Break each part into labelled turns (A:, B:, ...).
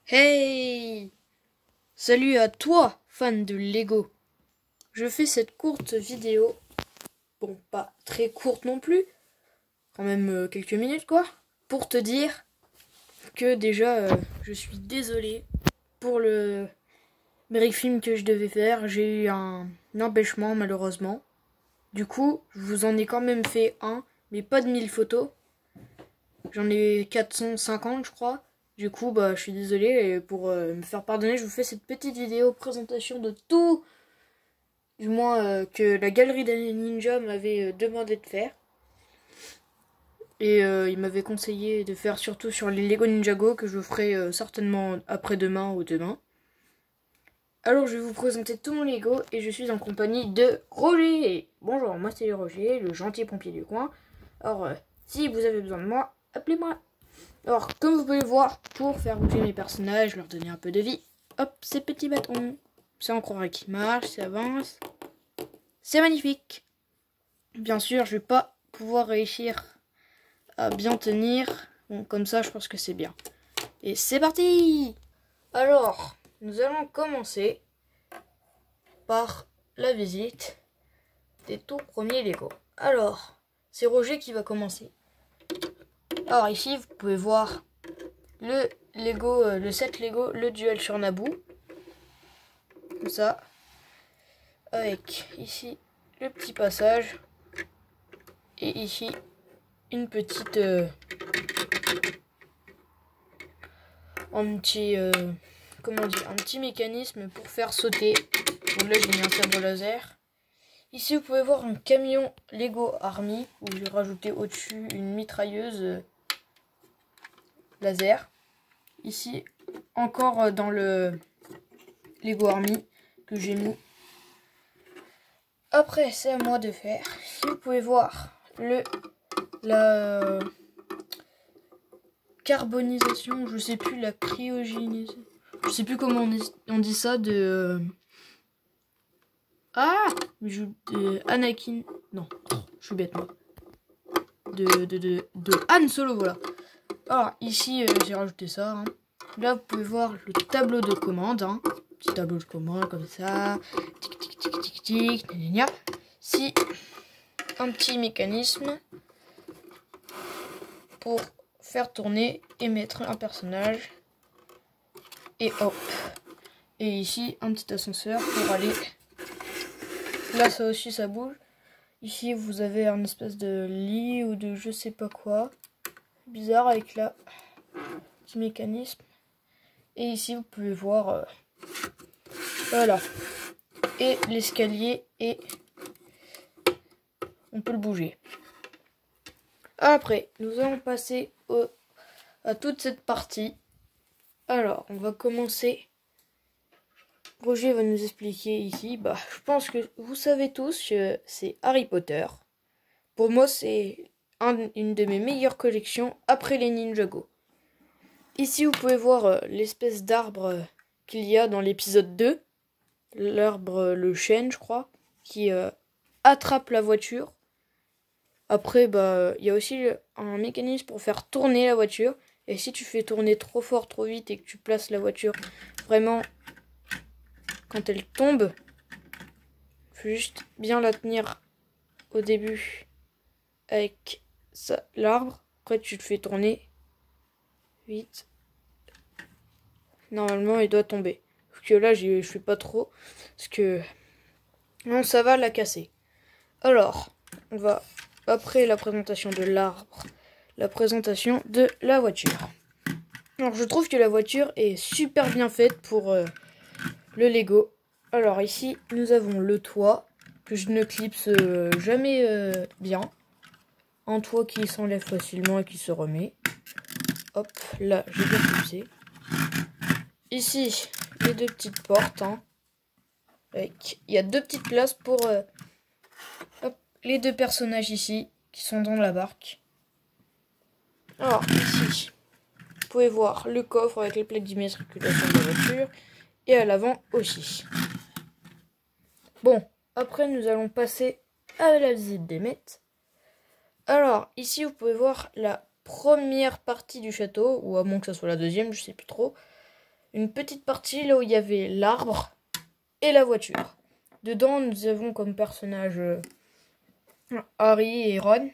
A: Hey! Salut à toi, fan de Lego. Je fais cette courte vidéo, bon pas très courte non plus, quand même quelques minutes quoi, pour te dire que déjà je suis désolé pour le briefing que je devais faire. J'ai eu un empêchement malheureusement. Du coup, je vous en ai quand même fait un, mais pas de 1000 photos. J'en ai 450 je crois. Du coup, je suis désolé et pour me faire pardonner, je vous fais cette petite vidéo présentation de tout, du moins que la galerie des ninjas m'avait demandé de faire. Et il m'avait conseillé de faire surtout sur les Lego Ninjago, que je ferai certainement après-demain ou demain. Alors je vais vous présenter tout mon Lego et je suis en compagnie de Roger. Bonjour, moi c'est Roger, le gentil pompier du coin. Alors si vous avez besoin de moi, appelez-moi. Alors, comme vous pouvez le voir, pour faire bouger mes personnages, leur donner un peu de vie, hop, ces petits bâtons. Ça, on croirait qu'ils marchent, ça avance. C'est magnifique. Bien sûr, je vais pas pouvoir réussir à bien tenir. Bon, comme ça, je pense que c'est bien. Et c'est parti! Alors, nous allons commencer par la visite des tout premiers Lego. Alors, c'est Roger qui va commencer. Alors ici, vous pouvez voir le Lego, le set Lego, le duel sur Naboo. Comme ça. Avec ici le petit passage. Et ici une petite... comment dire, un petit mécanisme pour faire sauter. Donc là j'ai mis un sabre laser. Ici vous pouvez voir un camion Lego Army où j'ai rajouté au-dessus une mitrailleuse laser. Ici encore dans le Lego Army que j'ai mis. Après c'est à moi de faire. Ici vous pouvez voir la carbonisation, je sais plus, la cryogénisation, je sais plus comment on dit ça, de Anakin, non, je suis bête moi, de Han Solo, voilà. Alors ici j'ai rajouté ça, hein. Là vous pouvez voir le tableau de commande, hein. Petit tableau de commande comme ça, tic tic tic tic tic, gna gna gna. Si un petit mécanisme pour faire tourner et mettre un personnage, et hop, et ici un petit ascenseur pour aller là. Ça aussi ça bouge. Ici vous avez un espèce de lit ou de je sais pas quoi bizarre avec là petit mécanisme. Et ici vous pouvez voir voilà, et l'escalier, et on peut le bouger. Après nous allons passer à toute cette partie. Alors on va commencer. Roger va nous expliquer ici. Je pense que vous savez tous que c'est Harry Potter. Pour moi, c'est une de mes meilleures collections après les Ninjago. Ici, vous pouvez voir l'espèce d'arbre qu'il y a dans l'épisode 2. L'arbre, le chêne, je crois, qui attrape la voiture. Après, il y a aussi un mécanisme pour faire tourner la voiture. Et si tu fais tourner trop fort, trop vite et que tu places la voiture vraiment quand elle tombe, faut juste bien la tenir au début avec l'arbre. Après tu le fais tourner vite. Normalement il doit tomber. Parce que là je fais pas trop. Parce que non, ça va la casser. Alors on va, après la présentation de l'arbre, la présentation de la voiture. Alors je trouve que la voiture est super bien faite pour le Lego. Alors ici nous avons le toit que je ne clipse jamais bien. Un toit qui s'enlève facilement et qui se remet. Hop, là j'ai bien clipsé. Ici les deux petites portes, hein. Il y a deux petites places pour les deux personnages ici qui sont dans la barque. Alors ici vous pouvez voir le coffre avec les plaques d'immatriculation de la voiture. Et à l'avant aussi. Bon, après nous allons passer à la visite des maîtres. Alors, ici vous pouvez voir la première partie du château, ou à moins que ce soit la deuxième, je sais plus trop. une petite partie là où il y avait l'arbre et la voiture. Dedans, nous avons comme personnages Harry et Ron,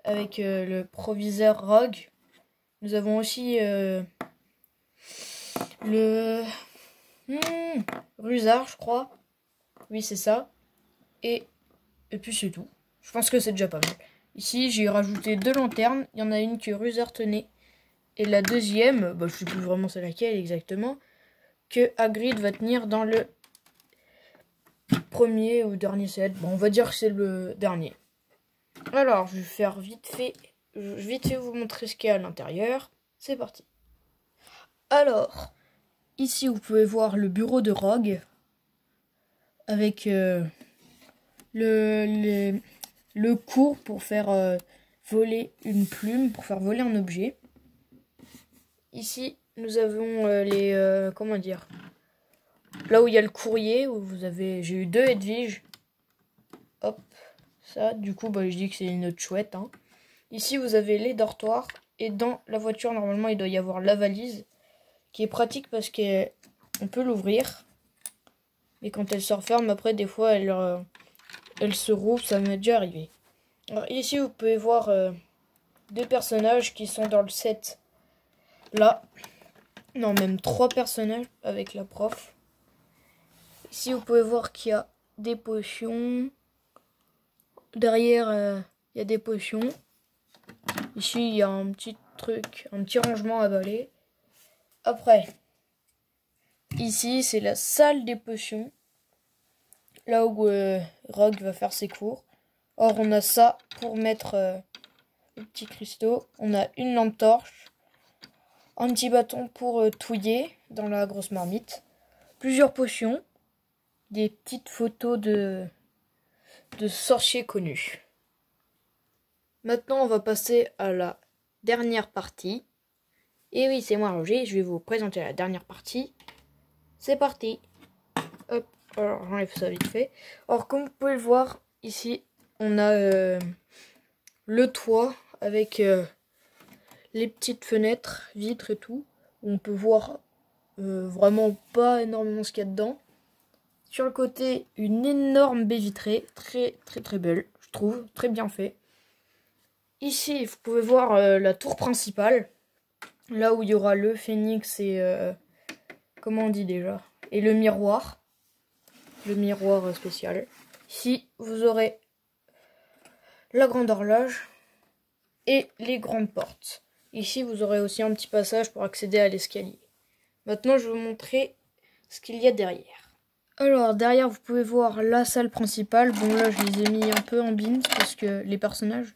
A: avec le proviseur Rogue. Nous avons aussi le Rusard, je crois. Oui, c'est ça. Et puis c'est tout. Je pense que c'est déjà pas mal. Ici, j'ai rajouté 2 lanternes. Il y en a une que Rusard tenait. Et la deuxième, je sais plus vraiment c'est laquelle exactement, que Hagrid va tenir dans le premier ou dernier set. Bon, on va dire que c'est le dernier. Alors, je vais faire vite fait vous montrer ce qu'il y a à l'intérieur. C'est parti. Alors, ici vous pouvez voir le bureau de Rogue avec le cours pour faire voler une plume, pour faire voler un objet. Ici, nous avons comment dire, là où il y a le courrier, où j'ai eu 2 Edwige. Hop, ça, du coup, je dis que c'est une note chouette. Hein. Ici, vous avez les dortoirs. Et dans la voiture, normalement, il doit y avoir la valise, qui est pratique parce qu'on peut l'ouvrir. Mais quand elle se referme, après, des fois, elle se rouvre. Ça m'est déjà arrivé. Alors, ici, vous pouvez voir 2 personnages qui sont dans le set. Là. Non, même 3 personnages avec la prof. Ici, vous pouvez voir qu'il y a des potions. Derrière, il y a des potions. Ici, il y a un petit truc, un petit rangement à balai. Après, ici, c'est la salle des potions. Là où Rogue va faire ses cours. Or, on a ça pour mettre les petits cristaux. On a une lampe torche. Un petit bâton pour touiller dans la grosse marmite. Plusieurs potions. Des petites photos de sorciers connus. Maintenant, on va passer à la dernière partie. Et oui, c'est moi Roger, je vais vous présenter la dernière partie. C'est parti. Hop, alors j'enlève ça vite fait. Alors comme vous pouvez le voir, ici, on a le toit avec les petites fenêtres, vitres et tout. On peut voir vraiment pas énormément ce qu'il y a dedans. Sur le côté, une énorme baie vitrée, très très très belle, je trouve, très bien fait. Ici, vous pouvez voir la tour principale, là où il y aura le phénix et comment on dit déjà, et le miroir spécial. Ici, vous aurez la grande horloge et les grandes portes. Ici, vous aurez aussi un petit passage pour accéder à l'escalier. Maintenant, je vais vous montrer ce qu'il y a derrière. Alors, derrière, vous pouvez voir la salle principale. Bon, là, je les ai mis un peu en bins parce que les personnages,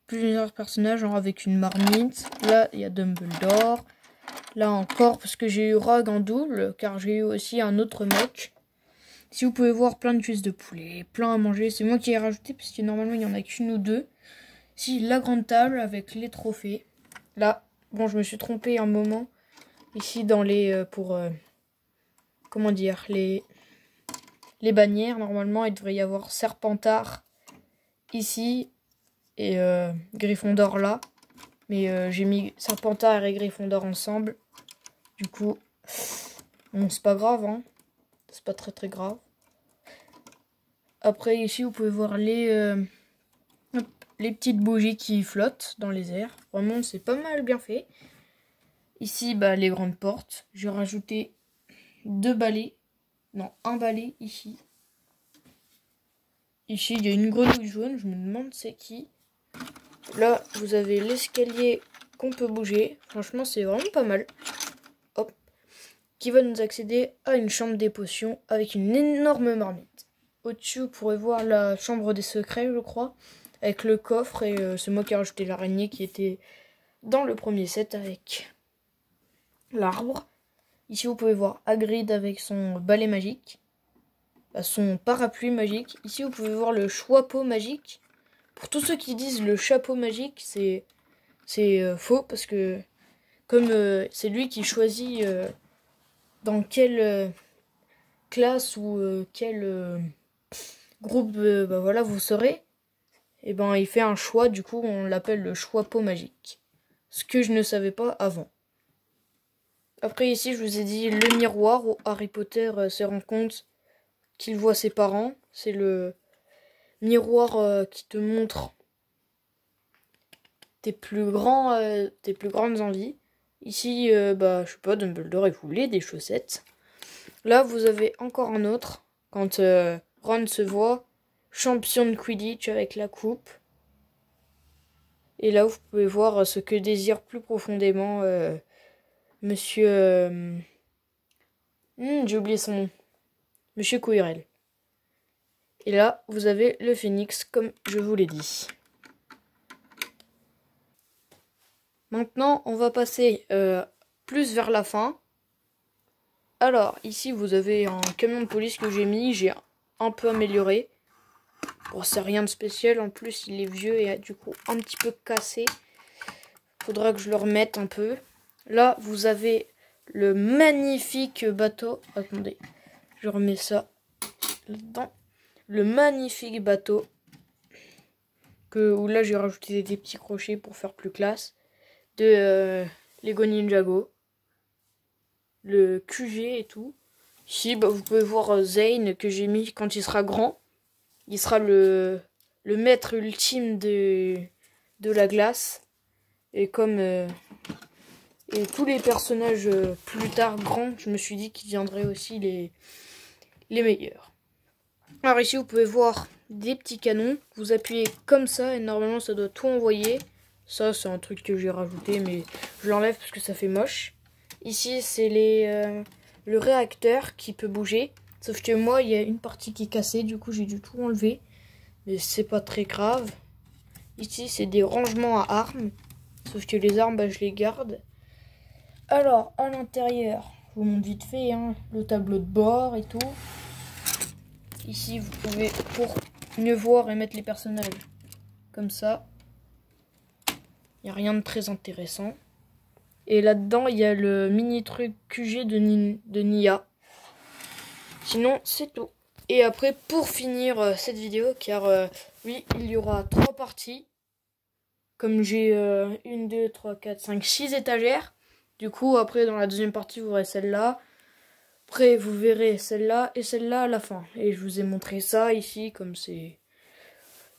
A: plusieurs personnages, genre avec une marmite. Là, il y a Dumbledore. Là encore, parce que j'ai eu Rogue en double, car j'ai eu aussi un autre mec. Si vous pouvez voir plein de cuisses de poulet, plein à manger. C'est moi qui ai rajouté, parce que normalement, il n'y en a qu'une ou 2. Ici, la grande table avec les trophées. Là, bon, je me suis trompée un moment. Ici, dans les... comment dire, les bannières, normalement, il devrait y avoir Serpentard ici et Gryffondor là. Mais j'ai mis Serpentard et Gryffondor ensemble. Du coup, bon, c'est pas grave, hein. C'est pas très très grave. Après, ici, vous pouvez voir les petites bougies qui flottent dans les airs. Vraiment, c'est pas mal bien fait. Ici, les grandes portes. J'ai rajouté 2 balais. Non, un balai ici. Ici, il y a une grenouille jaune. Je me demande c'est qui. Là, vous avez l'escalier qu'on peut bouger. Franchement, c'est vraiment pas mal. Hop. Qui va nous accéder à une chambre des potions avec une énorme marmite. Au-dessus, vous pourrez voir la chambre des secrets, je crois. Avec le coffre. Et c'est moi qui ai rajouté l'araignée qui était dans le premier set avec l'arbre. Ici, vous pouvez voir Hagrid avec son balai magique. Son parapluie magique. Ici, vous pouvez voir le chapeau magique. Pour tous ceux qui disent le chapeau magique, c'est faux. Parce que comme c'est lui qui choisit dans quelle classe ou quel groupe voilà, vous serez, et il fait un choix. Du coup, on l'appelle le chapeau magique. Ce que je ne savais pas avant. Après ici, je vous ai dit le miroir où Harry Potter se rend compte qu'il voit ses parents. C'est le miroir qui te montre tes plus grandes envies. Ici, je sais pas, Dumbledore, il voulait des chaussettes. Là, vous avez encore un autre. Quand Ron se voit champion de Quidditch avec la coupe. Et là, vous pouvez voir ce que désire plus profondément Monsieur... j'ai oublié son nom. Monsieur Quirrell. Et là, vous avez le phénix, comme je vous l'ai dit. Maintenant, on va passer plus vers la fin. Alors, ici, vous avez un camion de police que j'ai mis. J'ai un peu amélioré. Bon, c'est rien de spécial. En plus, il est vieux et du coup un petit peu cassé. Faudra que je le remette un peu. Là, vous avez le magnifique bateau. Attendez, je remets ça là-dedans. Le magnifique bateau. Où là, j'ai rajouté des petits crochets pour faire plus classe. De Lego Ninjago. Le QG et tout. Ici, vous pouvez voir Zane que j'ai mis quand il sera grand. Il sera le maître ultime de la glace. Et comme et tous les personnages plus tard grands, je me suis dit qu'ils viendraient aussi les meilleurs. Alors ici, vous pouvez voir des petits canons. Vous appuyez comme ça et normalement, ça doit tout envoyer. Ça, c'est un truc que j'ai rajouté, mais je l'enlève parce que ça fait moche. Ici, c'est le réacteur qui peut bouger. Sauf que moi, il y a une partie qui est cassée. Du coup, j'ai dû tout enlever. Mais c'est pas très grave. Ici, c'est des rangements à armes. Sauf que les armes, je les garde. Alors, à l'intérieur, je vous montre vite fait, hein, le tableau de bord et tout. Ici, vous pouvez, pour mieux voir et mettre les personnages comme ça. Il n'y a rien de très intéressant. Et là-dedans, il y a le mini truc QG de Nia. Sinon, c'est tout. Et après, pour finir cette vidéo, car oui, il y aura 3 parties. Comme j'ai 1, 2, 3, 4, 5, 6 étagères. Du coup, après, dans la deuxième partie, vous verrez celle-là. Après, vous verrez celle-là et celle-là à la fin. Et je vous ai montré ça ici, comme c'est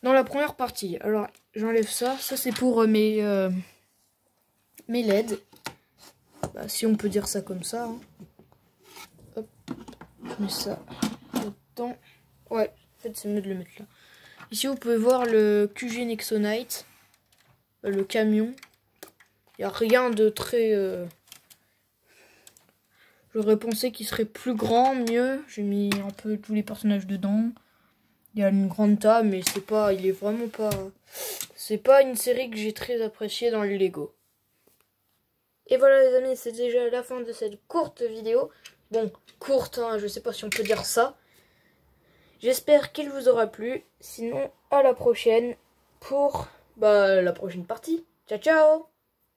A: dans la première partie. Alors, j'enlève ça. Ça, c'est pour mes LED. Si on peut dire ça comme ça. Hein. Hop, je mets ça dedans. Ouais, en fait, c'est mieux de le mettre là. Ici, vous pouvez voir le QG Nexonite. Le camion. Il n'y a rien de très... J'aurais pensé qu'il serait plus grand, mieux. J'ai mis un peu tous les personnages dedans. Il y a une grande table, mais c'est pas... Il est vraiment pas... C'est pas une série que j'ai très appréciée dans les Lego. Et voilà les amis, c'est déjà la fin de cette courte vidéo. Bon, courte, hein, je sais pas si on peut dire ça. J'espère qu'il vous aura plu. Sinon, à la prochaine pour la prochaine partie. Ciao, ciao!